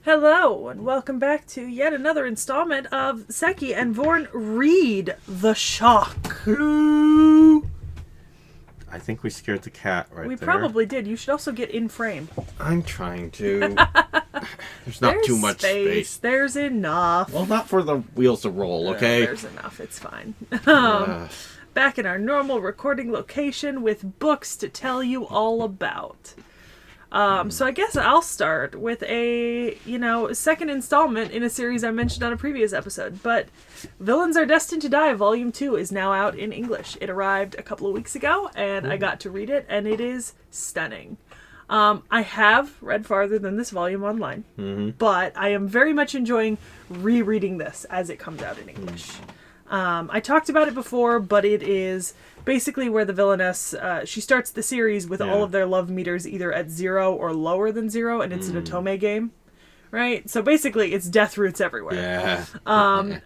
Hello, and welcome back to yet another installment of Sekhie and Vorn Read the Shock. Hello. I think we scared the cat right We there. probably did. You should also get in frame. I'm trying to. There's not There's too much space. There's enough. Well, not for the wheels to roll, okay? There's enough. It's fine. Uh, Back in our normal recording location with books to tell you all about. So I guess I'll start with a, second installment in a series I mentioned on a previous episode. But Villains Are Destined to Die, Volume 2 is now out in English. It arrived a couple of weeks ago, and I got to read it, and it is stunning. I have read farther than this volume online, but I am very much enjoying rereading this as it comes out in English. I talked about it before, but it is basically where the villainess, she starts the series with all of their love meters either at 0 or lower than 0, and it's an Otome game, right? So basically, it's death roots everywhere. Yeah.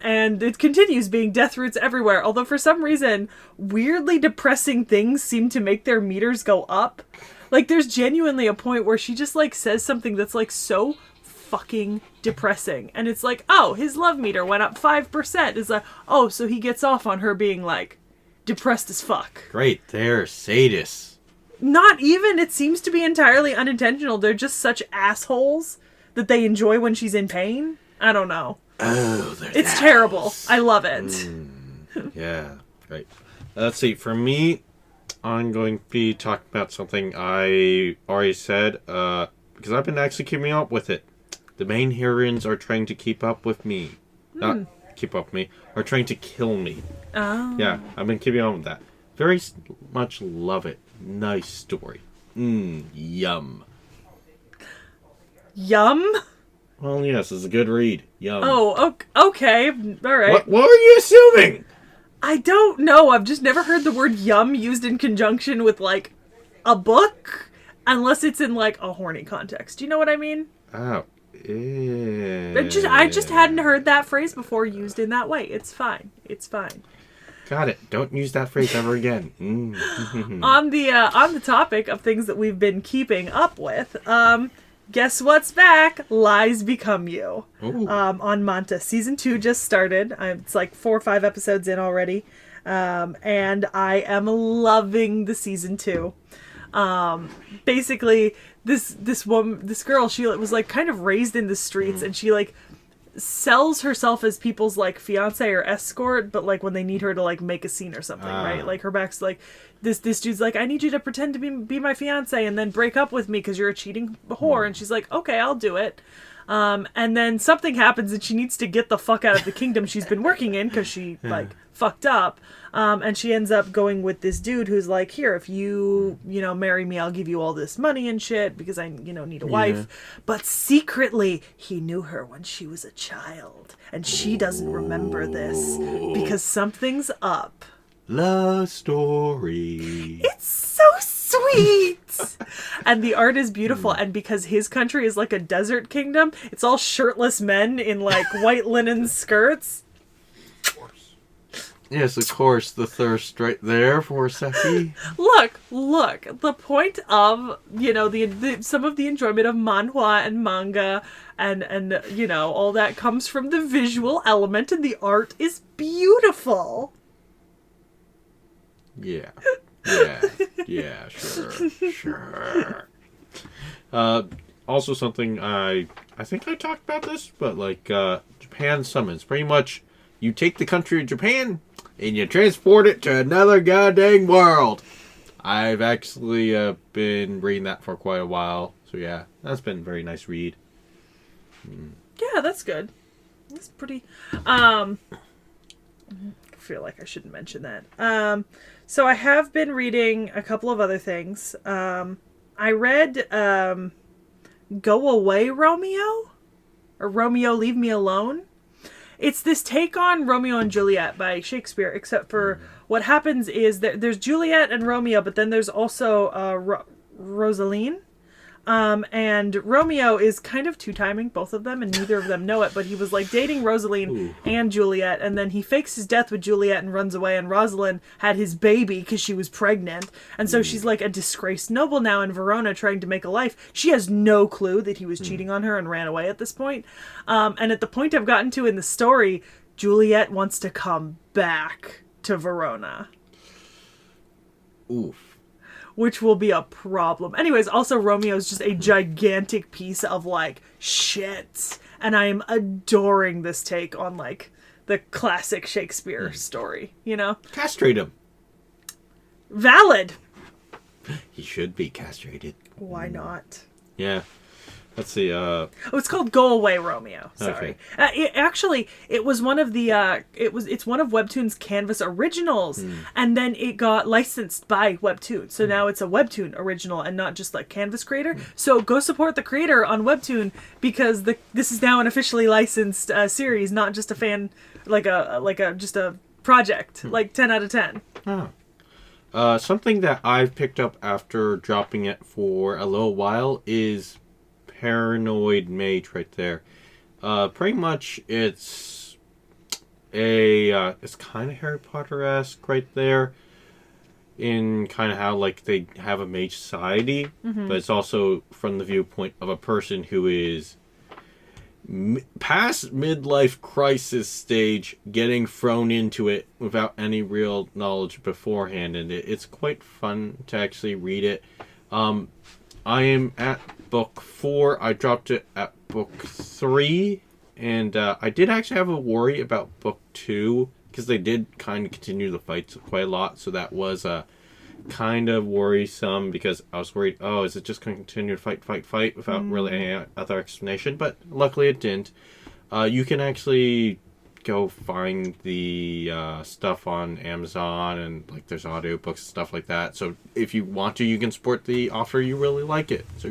And it continues being death roots everywhere, although for some reason, weirdly depressing things seem to make their meters go up. Like, there's genuinely a point where she just, says something that's, so fucking depressing. And it's like, oh, his love meter went up 5%. It's like, oh, so he gets off on her being, depressed as fuck. Great, they're sadists. Not even. It seems to be entirely unintentional. They're just such assholes that they enjoy when she's in pain. I don't know. Oh, it's terrible. I love it. Yeah, great. Let's see, for me, I'm going to be talking about something I already said, because I've been actually keeping up with it. The main heroines are trying to keep up with me. Not keep up with me, are trying to kill me. Oh. Yeah, I've been keeping on with that. Very much love it. Nice story. Yum. Yum? Well, yes, it's a good read. Yum. Oh, okay. All right. What were you assuming? I don't know. I've just never heard the word yum used in conjunction with, a book, unless it's in, a horny context. Do you know what I mean? Oh. I just hadn't heard that phrase before used in that way. It's fine. It's fine. Got it. Don't use that phrase ever again. On the topic of things that we've been keeping up with, guess what's back? Lies Become You. On Manta. Season 2 just started. It's 4 or 5 episodes in already. And I am loving the season 2. Basically, this girl, she was kind of raised in the streets, and she sells herself as people's fiance or escort, but when they need her to make a scene or something, right? Her back's this dude's I need you to pretend to be my fiance and then break up with me because you're a cheating whore, and she's okay, I'll do it. And then something happens and she needs to get the fuck out of the kingdom she's been working in because she fucked up. And she ends up going with this dude who's here, if you marry me, I'll give you all this money and shit because I, need a wife. But secretly, he knew her when she was a child. And she doesn't remember this because something's up. Love story. It's so sweet. And the art is beautiful. And because his country is a desert kingdom, it's all shirtless men in white linen skirts. Yes, of course, the thirst right there for Sekhie. Look. The point of, the some of the enjoyment of manhwa and manga and all that comes from the visual element, and the art is beautiful. Yeah, sure. Also something I think I talked about this, but Japan summons. Pretty much, you take the country of Japan and you transport it to another goddamn world. I've actually been reading that for quite a while, so yeah, that's been a very nice read. Yeah, that's good. That's pretty. I feel like I shouldn't mention that. So I have been reading a couple of other things. I read Go Away, Romeo? Or Romeo, Leave Me Alone? It's this take on Romeo and Juliet by Shakespeare, except for what happens is that there's Juliet and Romeo, but then there's also Rosaline. And Romeo is kind of two-timing both of them, and neither of them know it, but he was like dating Rosaline and Juliet, and then he fakes his death with Juliet and runs away, and Rosalind had his baby because she was pregnant, and so she's like a disgraced noble now in Verona trying to make a life. She has no clue that he was cheating on her and ran away at this point. And at the point I've gotten to in the story, Juliet wants to come back to Verona. Oof. Which will be a problem. Anyways, also Romeo's just a gigantic piece of, like, shit. And I am adoring this take on, like, the classic Shakespeare story, you know? Castrate him. Valid! He should be castrated. Why not? Yeah. Let's see, Oh, it's called Go Away, Romeo. Sorry. Okay. It was one of the, it's one of Webtoon's Canvas originals, and then it got licensed by Webtoon. So now it's a Webtoon original and not just like Canvas creator. So go support the creator on Webtoon, because this is now an officially licensed series, not just a fan, just a project, like 10 out of 10. Oh. Something that I've picked up after dropping it for a little while is Paranoid Mage right there. Pretty much it's it's kind of Harry Potter-esque right there, in kind of how like they have a mage society, but it's also from the viewpoint of a person who is past midlife crisis stage, getting thrown into it without any real knowledge beforehand, and it's quite fun to actually read it. I am at book 4. I dropped it at book 3, and I did actually have a worry about book 2, because they did kind of continue the fights quite a lot, so that was kind of worrisome, because I was worried, oh, is it just going to continue to fight without really any other explanation, but luckily it didn't. You can actually go find the stuff on Amazon, and like there's audiobooks and stuff like that, so if you want to, you can support the author you really like it. So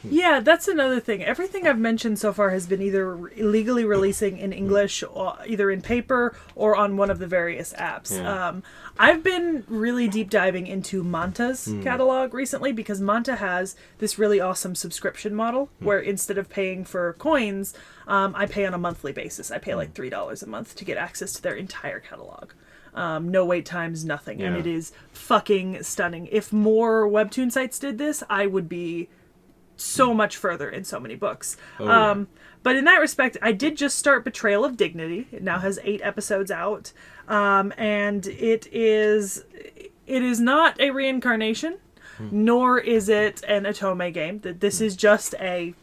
yeah, that's another thing. Everything I've mentioned so far has been either legally releasing in English, or either in paper or on one of the various apps. I've been really deep diving into Manta's catalog recently, because Manta has this really awesome subscription model where instead of paying for coins, I pay on a monthly basis. I pay like $3 a month to get access to their entire catalog. No wait times, nothing. And it is fucking stunning. If more Webtoon sites did this, I would be so much further in so many books. But in that respect, I did just start Betrayal of Dignity. It now has 8 episodes out. And it is not a reincarnation, nor is it an Otome game. This is just a,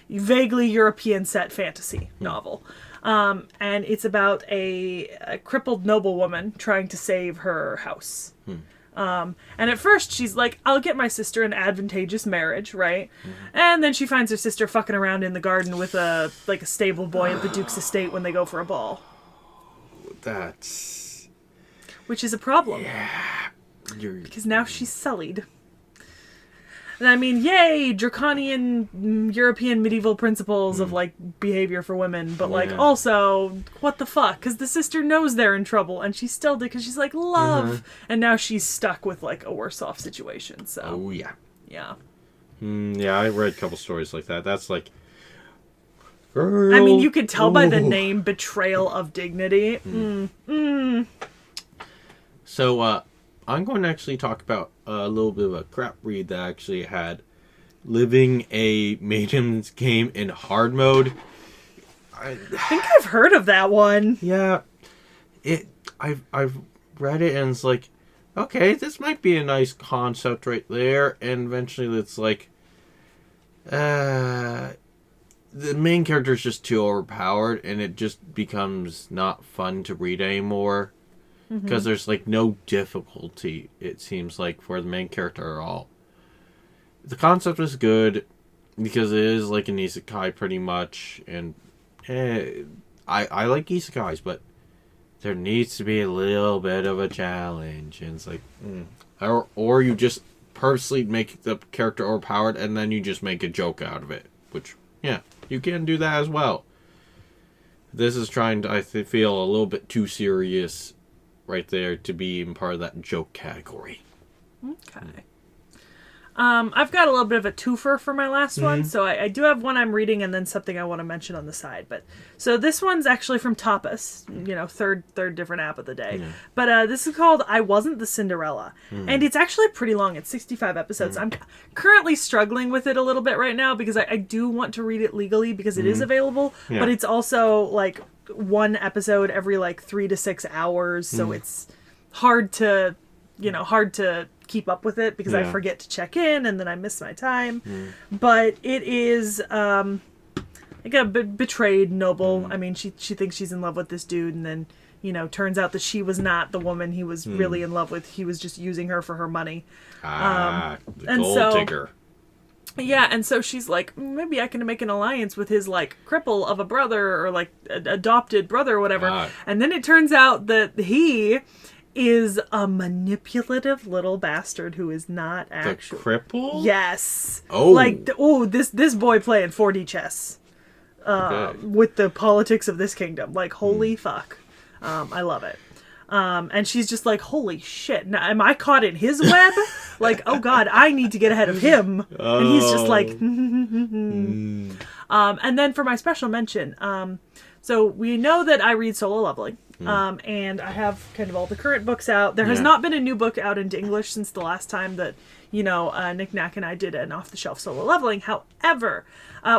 vaguely European set fantasy novel. And it's about a crippled noblewoman trying to save her house. And at first she's like, I'll get my sister an advantageous marriage, right? And then she finds her sister fucking around in the garden with a stable boy at the Duke's estate when they go for a ball. Which is a problem. Yeah. Because now she's sullied. And I mean, yay, draconian European medieval principles of, behavior for women. But, also, what the fuck? Because the sister knows they're in trouble, and she still did, because she's like, love. And now she's stuck with, a worse-off situation, so. Oh, yeah. Yeah. Yeah, I read a couple stories like that. That's girl. I mean, you could tell by the name, Betrayal of Dignity. So, I'm going to actually talk about a little bit of a crap read that I actually had. Living a Maiden's Game in hard mode. I think I've heard of that one. Yeah. I've read it, and it's like, okay, this might be a nice concept right there. And eventually it's like, the main character is just too overpowered, and it just becomes not fun to read anymore. Because there's no difficulty, it seems like, for the main character at all. The concept is good because it is like an isekai pretty much, and I like isekais, but there needs to be a little bit of a challenge, and it's like, or you just purposely make the character overpowered and then you just make a joke out of it, which you can do that as well. This is trying to, I feel, a little bit too serious right there to be in part of that joke category. Okay. I've got a little bit of a twofer for my last one. So I do have one I'm reading and then something I want to mention on the side. But so this one's actually from T.H.E, third different app of the day. Yeah. But this is called I Wasn't the Cinderella. And it's actually pretty long. It's 65 episodes. I'm currently struggling with it a little bit right now because I do want to read it legally because it is available. Yeah. But it's also like one episode every like 3 to 6 hours. So it's hard to keep up with it because I forget to check in and then I miss my time. But it is like a betrayed noble. I mean, she thinks she's in love with this dude and then, turns out that she was not the woman he was really in love with. He was just using her for her money. The gold digger. Yeah, and so she's like, maybe I can make an alliance with his, like, cripple of a brother or, like, adopted brother or whatever. And then it turns out that he is a manipulative little bastard who is not actually... The cripple? Yes. Oh. Like, this boy playing 4D chess with the politics of this kingdom. Like, holy fuck. I love it. And she's just like, holy shit, now, am I caught in his web? Like, oh god, I need to get ahead of him. And he's just like... And then for my special mention, so we know that I read Solo Leveling. And I have kind of all the current books out. There has not been a new book out into English since the last time that, Nick Knack and I did an off-the-shelf Solo Leveling. However,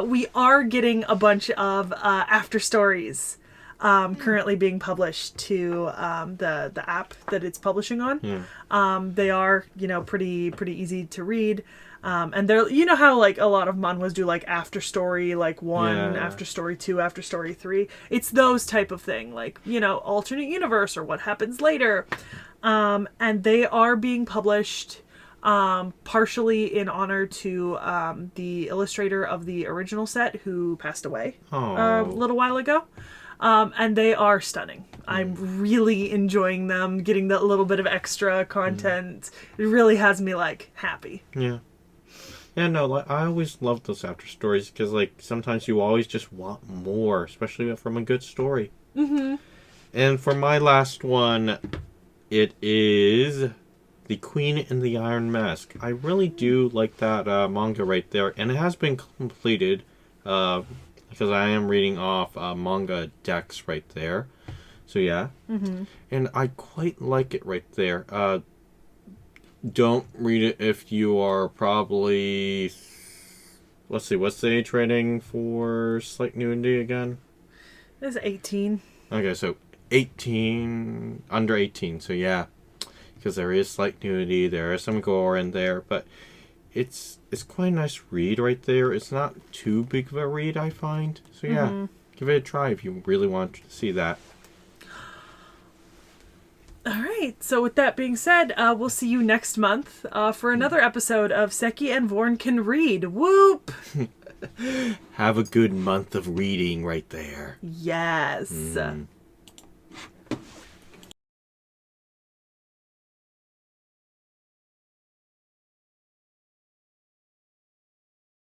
we are getting a bunch of after stories currently being published to the app that it's publishing on. They are, pretty easy to read. And they're, how like a lot of manhwas do like after story, like 1, after story 2, after story 3. It's those type of thing, like, alternate universe or what happens later. And they are being published partially in honor to the illustrator of the original set who passed away a little while ago. And they are stunning. I'm really enjoying them, getting that little bit of extra content. It really has me like happy. Yeah. Yeah, no, like, I always love those after stories because, like, sometimes you always just want more, especially from a good story. And for my last one, it is The Queen in the Iron Mask. I really do like that manga right there, and it has been completed because I am reading off manga decks right there. So, yeah. And I quite like it right there. Don't read it if you are probably... Let's see, what's the age rating for slight nudity again? It's 18. Okay, so 18... Under 18, so yeah. Because there is slight nudity, there is some gore in there, but it's quite a nice read right there. It's not too big of a read, I find. So yeah, give it a try if you really want to see that. All right. So with that being said, we'll see you next month for another episode of Sekhie and Vorn Can Read. Whoop! Have a good month of reading right there. Yes.